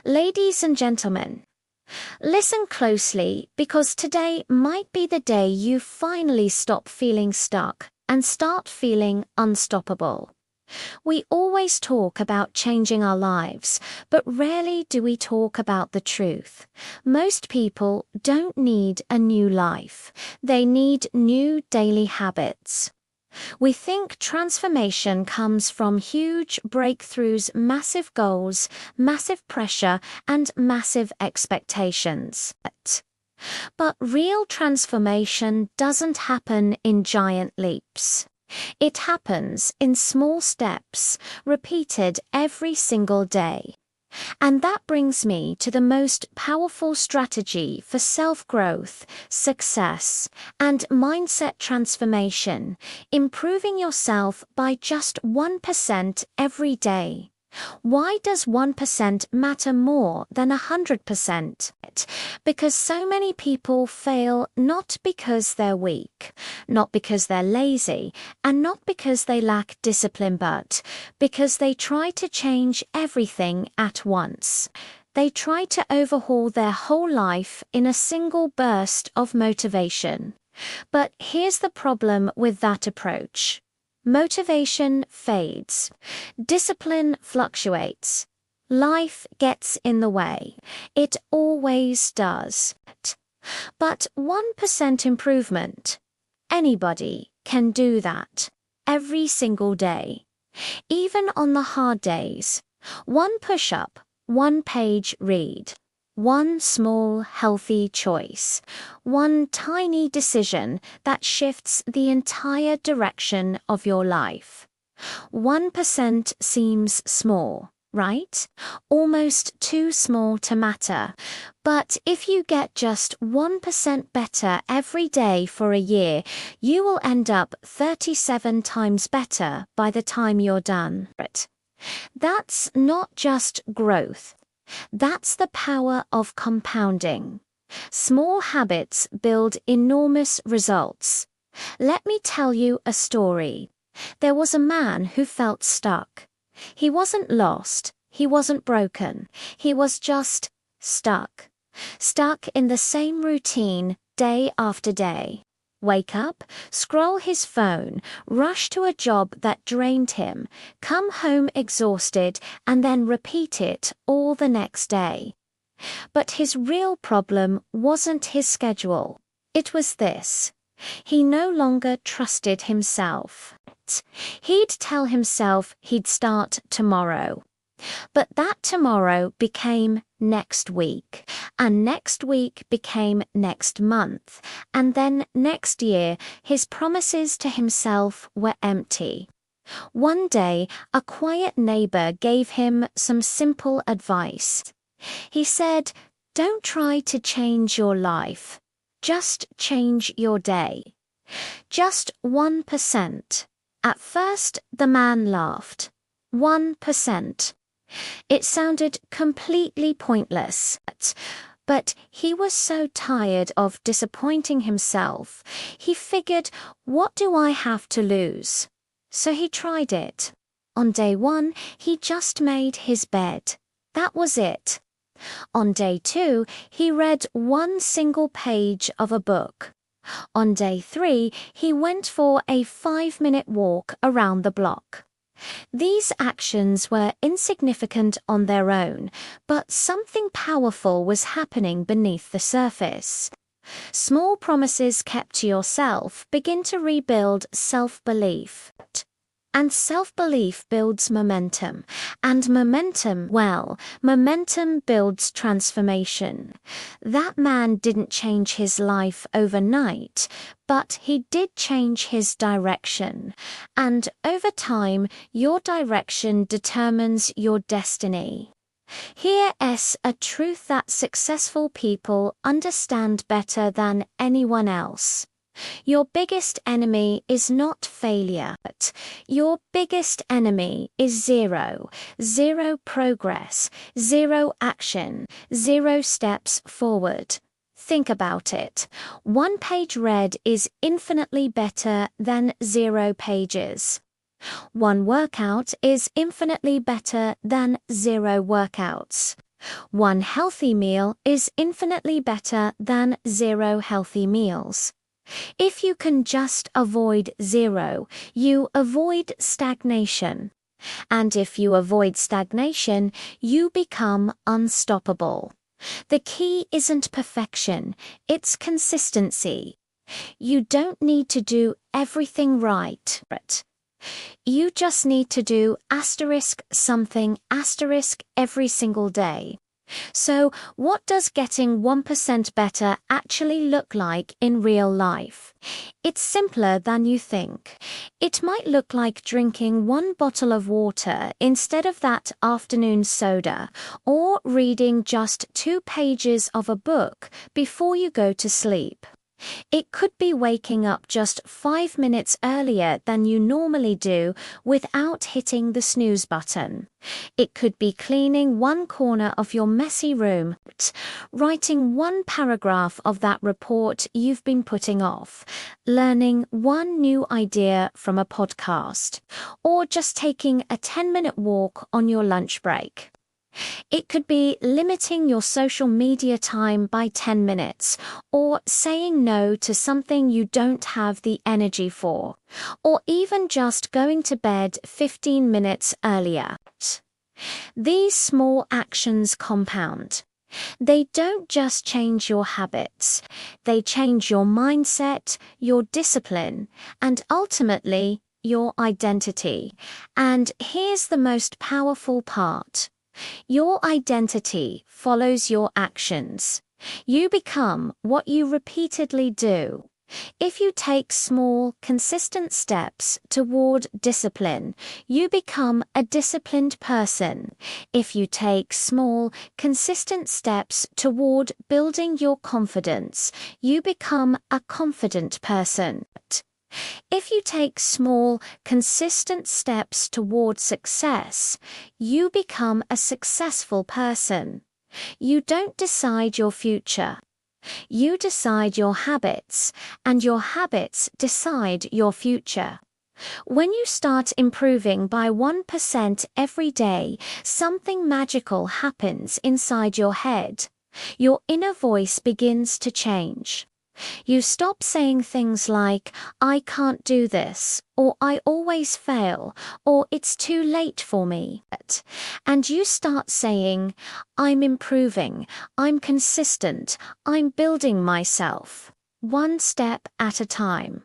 Ladies and gentlemen, listen closely because today might be the day you finally stop feeling stuck and start feeling unstoppable. We always talk about changing our lives, but rarely do we talk about the truth. Most people don't need a new life. They need new daily habits. We think transformation comes from huge breakthroughs, massive goals, massive pressure, and massive expectations. But real transformation doesn't happen in giant leaps. It happens in small steps, repeated every single day. And that brings me to the most powerful strategy for self-growth, success, and mindset transformation, improving yourself by just 1% every day. Why does 1% matter more than 100%? Because so many people fail not because they're weak, not because they're lazy, and not because they lack discipline, but because they try to change everything at once. They try to overhaul their whole life in a single burst of motivation. But here's the problem with that approach. Motivation fades. Discipline fluctuates. Life gets in the way. It always does. But 1% improvement, anybody can do that every single day. Even on the hard days. One push-up, one page read. One small, healthy choice, one tiny decision that shifts the entire direction of your life. 1% seems small, right? Almost too small to matter. But if you get just 1% better every day for a year, you will end up 37 times better by the time you're done. That's not just growth. That's the power of compounding. Small habits build enormous results. Let me tell you a story. There was a man who felt stuck. He wasn't lost. He wasn't broken. He was just stuck. Stuck in the same routine day after day. Wake up, scroll his phone, rush to a job that drained him, come home exhausted, and then repeat it all the next day. But his real problem wasn't his schedule. It was this. He no longer trusted himself. He'd tell himself he'd start tomorrow. But that tomorrow became next week, and next week became next month, and then next year his promises to himself were empty. One day, a quiet neighbor gave him some simple advice. He said, "Don't try to change your life, just change your day." Just 1%. At first, the man laughed. 1%. It sounded completely pointless, but he was so tired of disappointing himself. He figured, what do I have to lose? So he tried it. On day 1, he just made his bed. That was it. On day 2, he read one single page of a book. On day 3, he went for a 5-minute walk around the block. These actions were insignificant on their own, but something powerful was happening beneath the surface. Small promises kept to yourself begin to rebuild self-belief. And self-belief builds momentum. And momentum builds transformation. That man didn't change his life overnight, but he did change his direction. And over time, your direction determines your destiny. Here's a truth that successful people understand better than anyone else. Your biggest enemy is not failure. Your biggest enemy is zero. Zero progress, zero action, zero steps forward. Think about it. 1 page read is infinitely better than 0 pages. 1 workout is infinitely better than 0 workouts. One healthy meal is infinitely better than 0 healthy meals. If you can just avoid 0, you avoid stagnation. And if you avoid stagnation, you become unstoppable. The key isn't perfection, it's consistency. You don't need to do everything right. You just need to do something every single day. So, what does getting 1% better actually look like in real life? It's simpler than you think. It might look like drinking 1 bottle of water instead of that afternoon soda, or reading just 2 pages of a book before you go to sleep. It could be waking up just 5 minutes earlier than you normally do without hitting the snooze button. It could be cleaning 1 corner of your messy room, writing 1 paragraph of that report you've been putting off, learning 1 new idea from a podcast, or just taking a 10-minute walk on your lunch break. It could be limiting your social media time by 10 minutes, or saying no to something you don't have the energy for, or even just going to bed 15 minutes earlier. These small actions compound. They don't just change your habits, they change your mindset, your discipline, and ultimately, your identity. And here's the most powerful part. Your identity follows your actions. You become what you repeatedly do. If you take small, consistent steps toward discipline, you become a disciplined person. If you take small, consistent steps toward building your confidence, you become a confident person. If you take small, consistent steps toward success, you become a successful person. You don't decide your future. You decide your habits, and your habits decide your future. When you start improving by 1% every day, something magical happens inside your head. Your inner voice begins to change. You stop saying things like, I can't do this, or I always fail, or it's too late for me. And you start saying, I'm improving, I'm consistent, I'm building myself, 1 step at a time.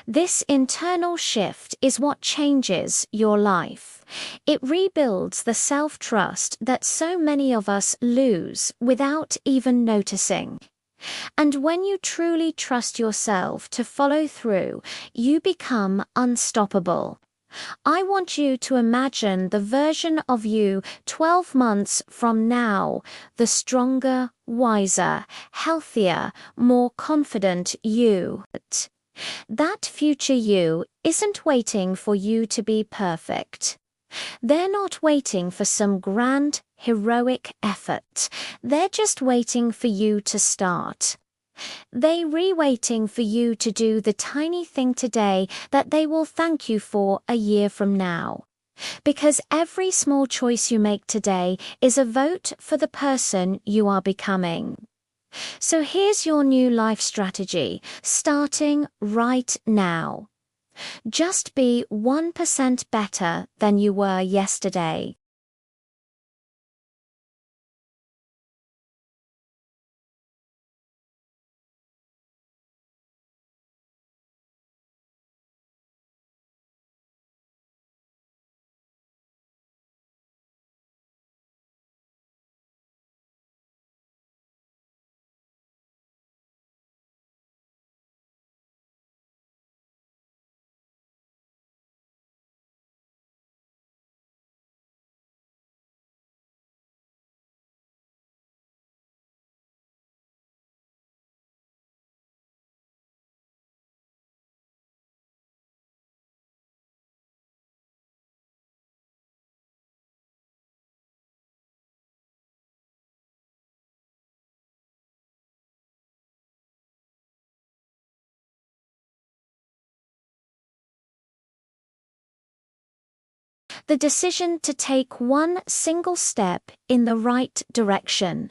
This internal shift is what changes your life. It rebuilds the self-trust that so many of us lose without even noticing. And when you truly trust yourself to follow through, you become unstoppable. I want you to imagine the version of you 12 months from now, the stronger, wiser, healthier, more confident you. That future you isn't waiting for you to be perfect. They're not waiting for some grand, heroic effort. They're just waiting for you to start. They're waiting for you to do the tiny thing today that they will thank you for a year from now. Because every small choice you make today is a vote for the person you are becoming. So here's your new life strategy, starting right now. Just be 1% better than you were yesterday. The decision to take one single step in the right direction.